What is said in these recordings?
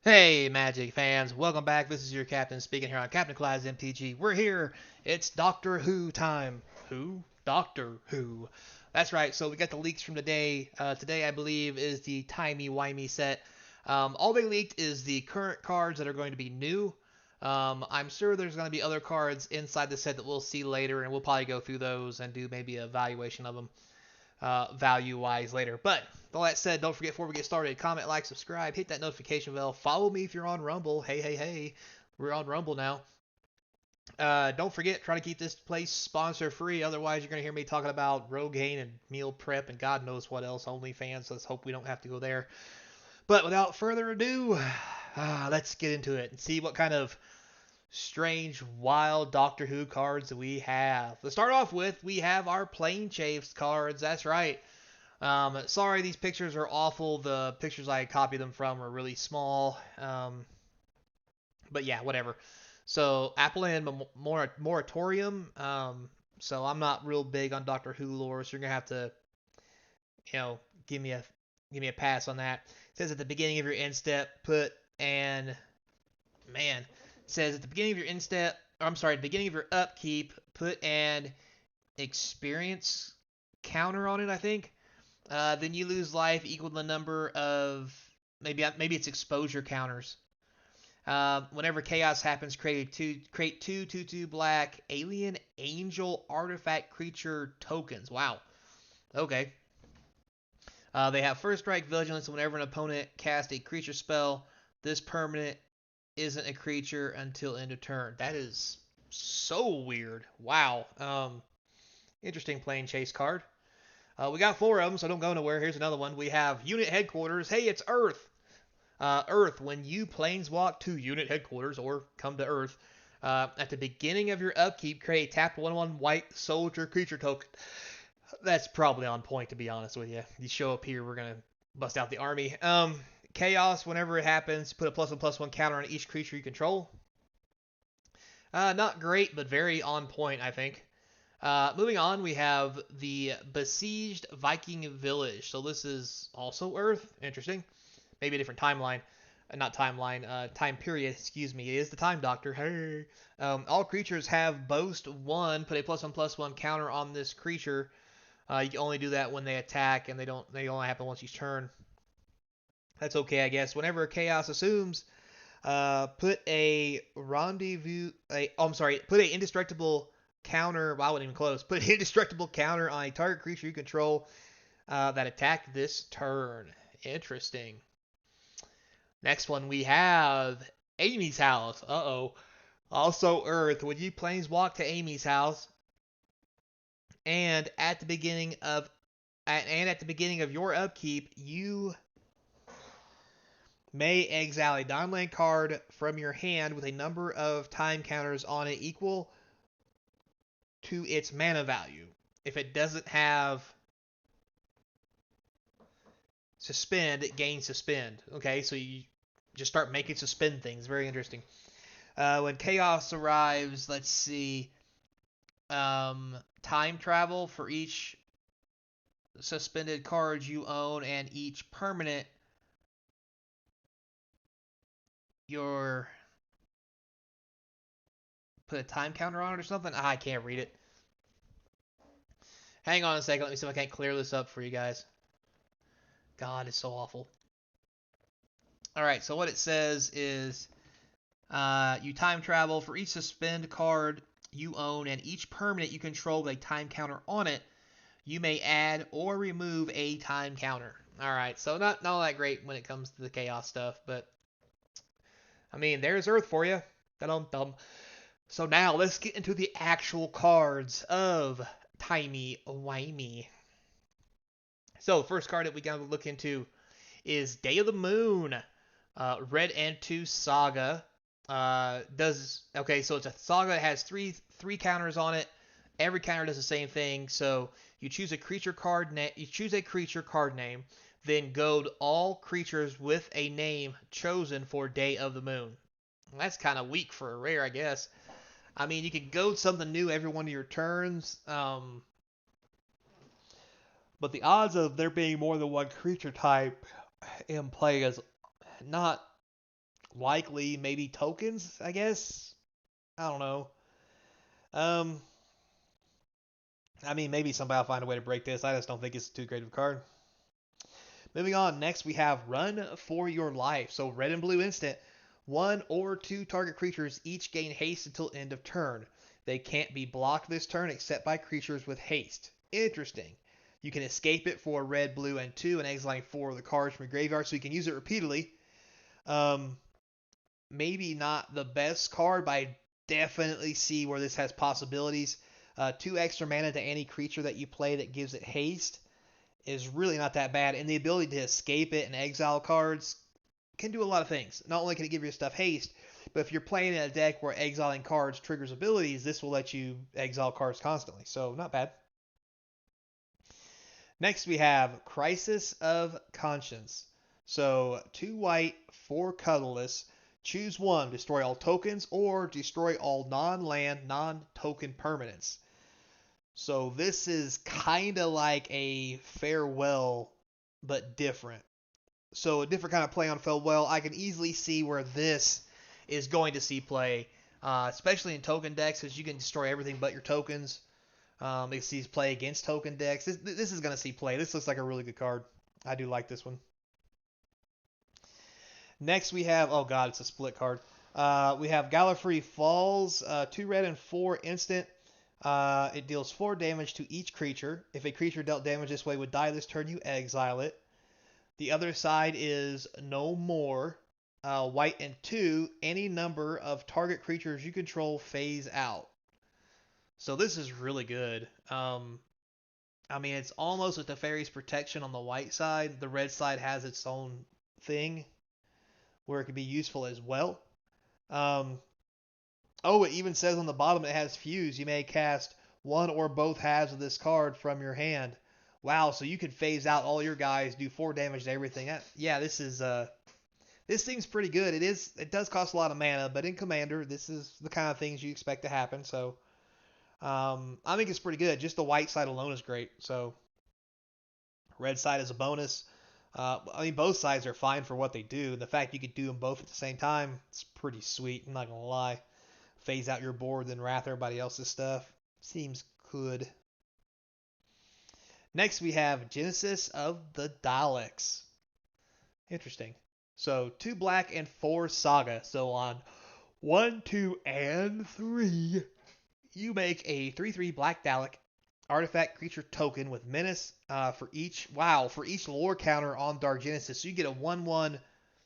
Hey, Magic fans, welcome back. This is your captain speaking here on Capnclydes MTG. We're here. It's Doctor Who time. Who? Doctor Who. That's right. So we got the leaks from today. Today, I believe, is the timey-wimey set. All they leaked is the current cards that are going to be new. I'm sure there's going to be other cards inside the set that we'll see later, and we'll probably go through those and do maybe a evaluation of them value-wise later. But with all that said, don't forget before we get started, comment, like, subscribe, hit that notification bell, follow me if you're on Rumble. Hey, hey, hey, we're on Rumble now. Don't forget, try to keep this place sponsor free. Otherwise, you're gonna hear me talking about Rogaine and meal prep and God knows what else. OnlyFans. Let's hope we don't have to go there. But without further ado, let's get into it and see what kind of strange, wild Doctor Who cards we have. To start off with, we have our Plane Chafes cards. That's right. Sorry, these pictures are awful. The pictures I copied them from are really small. But yeah, whatever. So Apple and Moratorium. So I'm not real big on Doctor Who lore, so you're gonna have to, you know, give me a give me a pass on that. It says at the beginning of your end step, put an man. It says at the beginning of your end step, or I'm sorry, at the beginning of your upkeep, put an experience counter on it. I think. Then you lose life equal to the number of maybe it's exposure counters. Whenever chaos happens, create two black alien angel artifact creature tokens. Wow. Okay. They have first strike vigilance. Whenever an opponent casts a creature spell, this permanent isn't a creature until end of turn. That is so weird. Wow. Interesting playing chase card. We got four of them, so don't go nowhere. Here's another one. We have unit headquarters. Hey, it's Earth. Earth, when you planeswalk to unit headquarters or come to Earth, at the beginning of your upkeep, create a tapped 1/1 white soldier creature token. That's probably on point, to be honest with you. You show up here, we're going to bust out the army. Chaos, whenever it happens, put a +1/+1 counter on each creature you control. Not great, but very on point, I think. Moving on, we have the besieged Viking Village. So this is also Earth. Interesting. Maybe a different timeline. Not timeline, time period, excuse me. It is the Time Doctor. Hey. All creatures have boast 1. Put a +1/+1 counter on this creature. You can only do that when they attack, and they only happen once each turn. That's okay, I guess. Whenever Chaos assumes, put a rendezvous. I'm sorry. Put a indestructible counter. Well, I wouldn't even close. Put an indestructible counter on a target creature you control that attacked this turn. Interesting. Next one we have Amy's house. Uh-oh. Also Earth. When you planeswalk to Amy's house, and at the beginning of your upkeep, you may exile a non-land card from your hand with a number of time counters on it equal to its mana value. If it doesn't have suspend, it gains suspend. Okay, so you just start making suspend things. Very interesting. When chaos arrives, let's see. Time travel for each suspended card you own and each permanent your put a time counter on it or something. I can't read it. Hang on a second. Let me see if I can't clear this up for you guys. God, it's so awful. All right, so what it says is you time travel for each suspend card you own and each permanent you control with a time counter on it. You may add or remove a time counter. All right, so not all that great when it comes to the chaos stuff, but I mean, there's Earth for you. Dum-dum. So now let's get into the actual cards of Timey Wimey. So first card that we gotta look into is Day of the Moon, Red and 2 Saga. So it's a saga that has three counters on it. Every counter does the same thing. So you choose a creature card name, then goad all creatures with a name chosen for Day of the Moon. That's kind of weak for a rare, I guess. I mean, you can goad something new every one of your turns, but the odds of there being more than one creature type in play is not Likely, maybe tokens, I guess. I don't know. Um, I mean, maybe somebody will find a way to break this. I just don't think it's too great of a card. Moving on, next we have Run for Your Life. So red and blue instant. One or two target creatures each gain haste until end of turn. They can't be blocked this turn except by creatures with haste. Interesting. You can escape it for red, blue, and two, and exiling four of the cards from your graveyard, so you can use it repeatedly. Um, Maybe not the best card, but I definitely see where this has possibilities. Two extra mana to any creature that you play that gives it haste is really not that bad, and the ability to escape it and exile cards can do a lot of things. Not only can it give your stuff haste, but if you're playing in a deck where exiling cards triggers abilities, this will let you exile cards constantly. So not bad. Next we have Crisis of Conscience. So 2 white, 4 colorless. Choose one, destroy all tokens, or destroy all non-land, non-token permanents. So this is kind of like a farewell, but different. So a different kind of play on farewell. I can easily see where this is going to see play, especially in token decks, because you can destroy everything but your tokens. It sees play against token decks. This is going to see play. This looks like a really good card. I do like this one. Next we have, oh god, it's a split card. We have Gallifrey Falls, 2 red and 4 instant. It deals 4 damage to each creature. If a creature dealt damage this way would die this turn, you exile it. The other side is no more. White and 2, any number of target creatures you control phase out. So this is really good. I mean, it's almost with the Fairy's Protection on the white side. The red side has its own thing where it can be useful as well. Um, oh, it even says on the bottom it has Fuse. You may cast one or both halves of this card from your hand. Wow, so you could phase out all your guys, do 4 damage to everything. Yeah, this seems pretty good. It does cost a lot of mana, but in Commander, this is the kind of things you expect to happen. So I think it's pretty good. Just the white side alone is great. So red side is a bonus. I mean, both sides are fine for what they do. The fact you could do them both at the same time, it's pretty sweet. I'm not gonna lie. Phase out your board, then wrath everybody else's stuff. Seems good. Next, we have Genesis of the Daleks. Interesting. So 2 black and 4 Saga. So on 1, 2, and 3, you make a 3/3 black Dalek artifact creature token with menace for each lore counter on Dark Genesis. So you get a 1/1,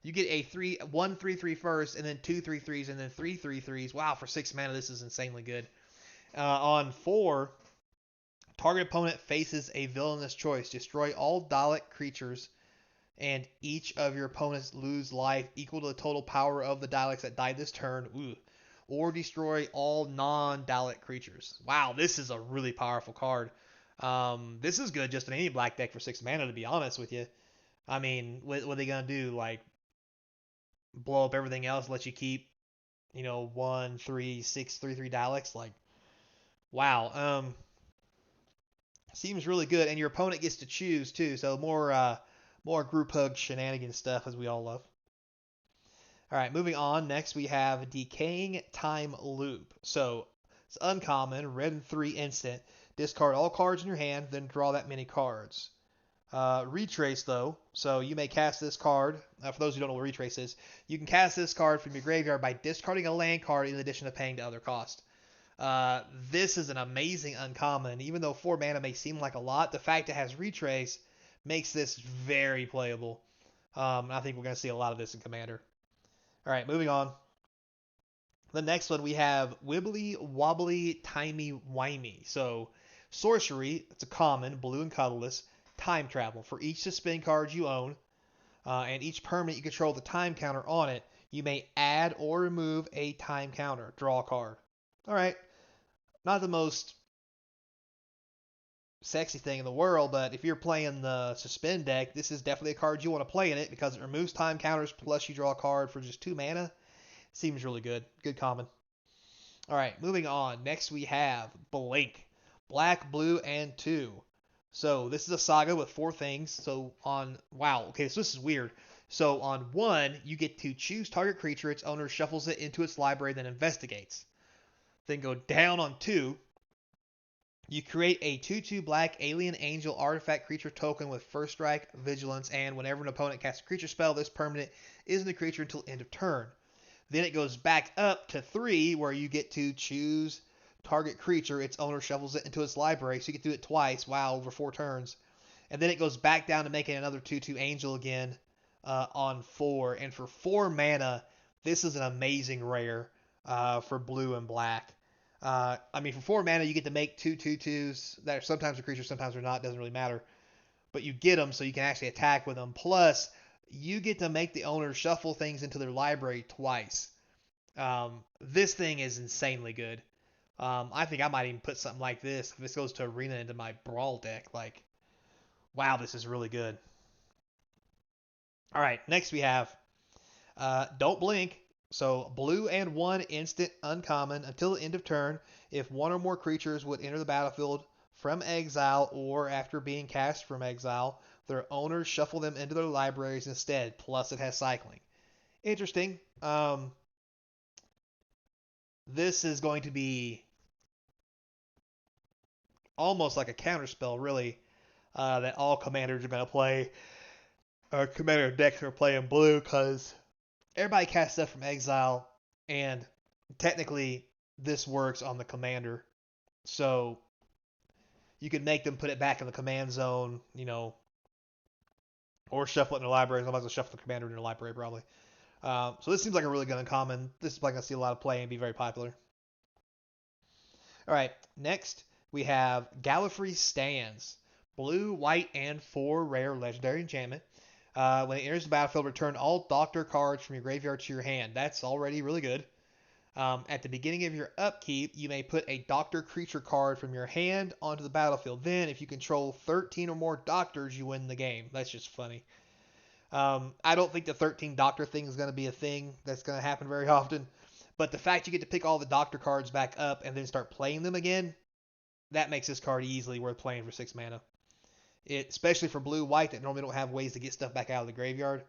you get a 1/3/3 first, and then 2/3/3s, and then 3/3/3s. Wow, for 6 mana, this is insanely good. On 4, target opponent faces a villainous choice. Destroy all Dalek creatures, and each of your opponents lose life equal to the total power of the Daleks that died this turn. Ooh. Or destroy all non-Dalek creatures. Wow, this is a really powerful card. This is good just in any black deck for 6 mana, to be honest with you. I mean, what are they going to do? Like, blow up everything else, let you keep, 1, 3, 6, 3/3 Daleks? Like, wow. Seems really good. And your opponent gets to choose, too. So more group hug shenanigans stuff, as we all love. All right, moving on. Next, we have Decaying Time Loop. So it's uncommon, red and 3 instant. Discard all cards in your hand, then draw that many cards. Retrace, though. So you may cast this card. For those who don't know what Retrace is, you can cast this card from your graveyard by discarding a land card in addition to paying the other cost. This is an amazing uncommon. Even though 4 mana may seem like a lot, the fact it has Retrace makes this very playable. I think we're going to see a lot of this in Commander. All right, moving on. The next one we have Wibbly, Wobbly, Timey, Wimey. So, sorcery, it's a common, blue and colorless, time travel. For each suspend card you own, and each permanent you control the time counter on it, you may add or remove a time counter. Draw a card. All right, not the most sexy thing in the world, but if you're playing the suspend deck, this is definitely a card you want to play in it because it removes time counters plus you draw a card for just 2 mana. Seems really good. Good common. All right, moving on. Next we have Blink. Black, blue, and 2. So this is a saga with 4 things. So wow, okay, so this is weird. So on 1, you get to choose target creature. Its owner shuffles it into its library, then investigates. Then go down on 2. You create a 2/2 black alien angel artifact creature token with first strike, vigilance, and whenever an opponent casts a creature spell, this permanent isn't a creature until end of turn. Then it goes back up to 3, where you get to choose target creature. Its owner shuffles it into its library, so you can do it twice. Wow, over 4 turns. And then it goes back down to making another 2/2 angel again on 4. And for 4 mana, this is an amazing rare for blue and black. I mean, for 4 mana, you get to make 2 2/2s that are sometimes a creature, sometimes they're not. Doesn't really matter. But you get them so you can actually attack with them. Plus, you get to make the owner shuffle things into their library twice. This thing is insanely good. I think I might even put something like this, if this goes to Arena, into my Brawl deck. Like, wow, this is really good. All right, next we have Don't Blink. So blue and 1 instant uncommon until the end of turn. If 1 or more creatures would enter the battlefield from exile or after being cast from exile, their owners shuffle them into their libraries instead. Plus, it has cycling. Interesting. This is going to be almost like a counterspell, really, that all commanders are going to play, or commander decks are playing blue, because everybody casts stuff from exile, and technically this works on the commander. So you could make them put it back in the command zone, or shuffle it in the library. Otherwise, they'll shuffle the commander in the library probably. So this seems like a really good uncommon. This is probably going to see a lot of play and be very popular. All right, next we have Gallifrey Stands. Blue, white, and 4 rare legendary enchantment. When it enters the battlefield, return all Doctor cards from your graveyard to your hand. That's already really good. At the beginning of your upkeep, you may put a Doctor creature card from your hand onto the battlefield. Then, if you control 13 or more Doctors, you win the game. That's just funny. I don't think the 13 Doctor thing is going to be a thing that's going to happen very often. But the fact you get to pick all the Doctor cards back up and then start playing them again, that makes this card easily worth playing for 6 mana. Especially for blue-white that normally don't have ways to get stuff back out of the graveyard,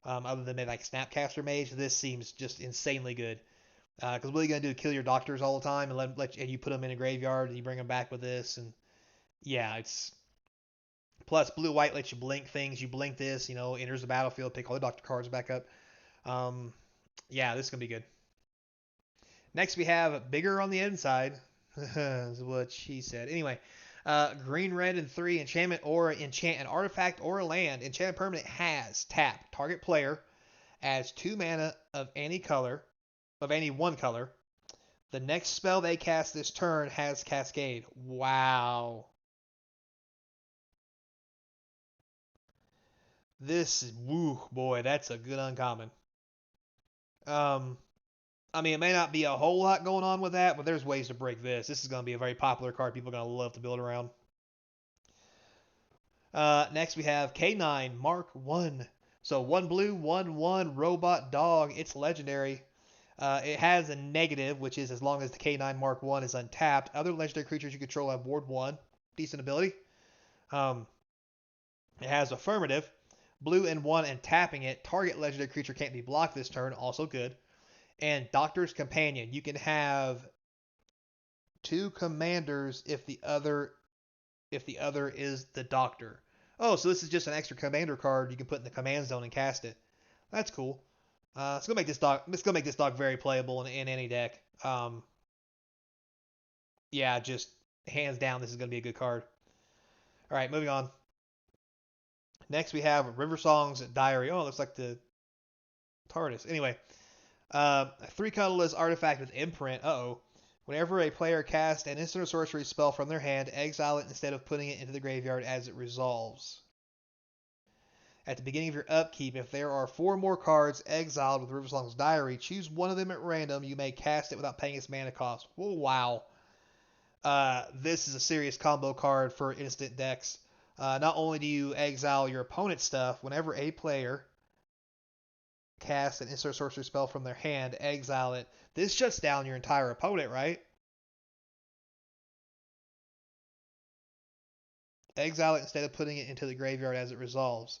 other than maybe like Snapcaster Mage. This seems just insanely good. Because what are you going to do? Kill your Doctors all the time and you put them in a graveyard and you bring them back with this. And yeah, it's... Plus, blue-white lets you blink things. You blink this, enters the battlefield, pick all the Doctor cards back up. Yeah, this is going to be good. Next, we have Bigger on the Inside. Is what she said. Anyway, green, red, and 3 enchantment or enchant an artifact or a land. Enchantment permanent has tap target player, adds 2 mana of any color, of any one color. The next spell they cast this turn has Cascade. Wow. Woo, boy, that's a good uncommon. I mean, it may not be a whole lot going on with that, but there's ways to break this. This is going to be a very popular card people are going to love to build around. Next, we have K9 Mark 1. So 1 blue, 1/1 robot dog. It's legendary. It has a negative, which is as long as the K9 Mark 1 is untapped. Other legendary creatures you control have Ward 1. Decent ability. It has affirmative. Blue and 1 and tapping it. Target legendary creature can't be blocked this turn. Also good. And Doctor's Companion. You can have 2 commanders if the other is the Doctor. Oh, so this is just an extra commander card you can put in the command zone and cast it. That's cool. It's gonna make this dog very playable in any deck. Yeah, just hands down, this is gonna be a good card. All right, moving on. Next we have Riversongs Diary. Oh, it looks like the TARDIS. Anyway, 3 colorless artifact with imprint. Whenever a player casts an instant or sorcery spell from their hand, exile it instead of putting it into the graveyard as it resolves. At the beginning of your upkeep, if there are 4 more cards exiled with Riversongs Diary, choose one of them at random. You may cast it without paying its mana cost. Oh, wow. This is a serious combo card for instant decks. Not only do you exile your opponent's stuff, whenever a player casts an instant or sorcery spell from their hand, exile it. This shuts down your entire opponent, right? Exile it instead of putting it into the graveyard as it resolves.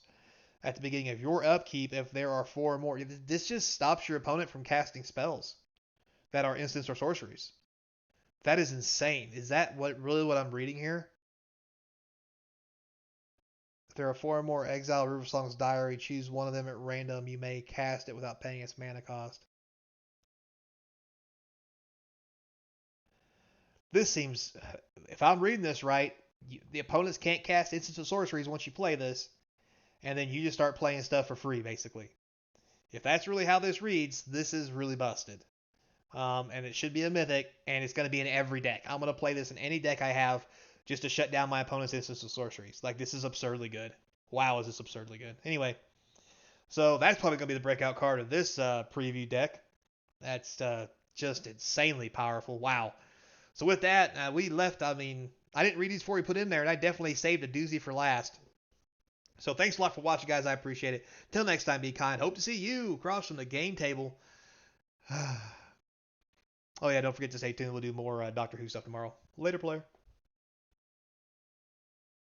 at the beginning of your upkeep if there are 4 or more. This just stops your opponent from casting spells that are instants or sorceries. That is insane. Is that what I'm reading here? If there are 4 or more, exile Riversongs Diary. Choose one of them at random. You may cast it without paying its mana cost. This seems, if I'm reading this right, the opponents can't cast instants or sorceries once you play this, and then you just start playing stuff for free, basically. If that's really how this reads, this is really busted. And it should be a mythic, and it's going to be in every deck. I'm going to play this in any deck I have just to shut down my opponent's instants and sorceries. Like, this is absurdly good. Wow, is this absurdly good. Anyway, so that's probably going to be the breakout card of this preview deck. That's just insanely powerful. Wow. So with that, we left, I didn't read these before we put in there, and I definitely saved a doozy for last. So thanks a lot for watching, guys. I appreciate it. Till next time, be kind. Hope to see you across from the game table. Oh, yeah, don't forget to stay tuned. We'll do more Doctor Who stuff tomorrow. Later, player.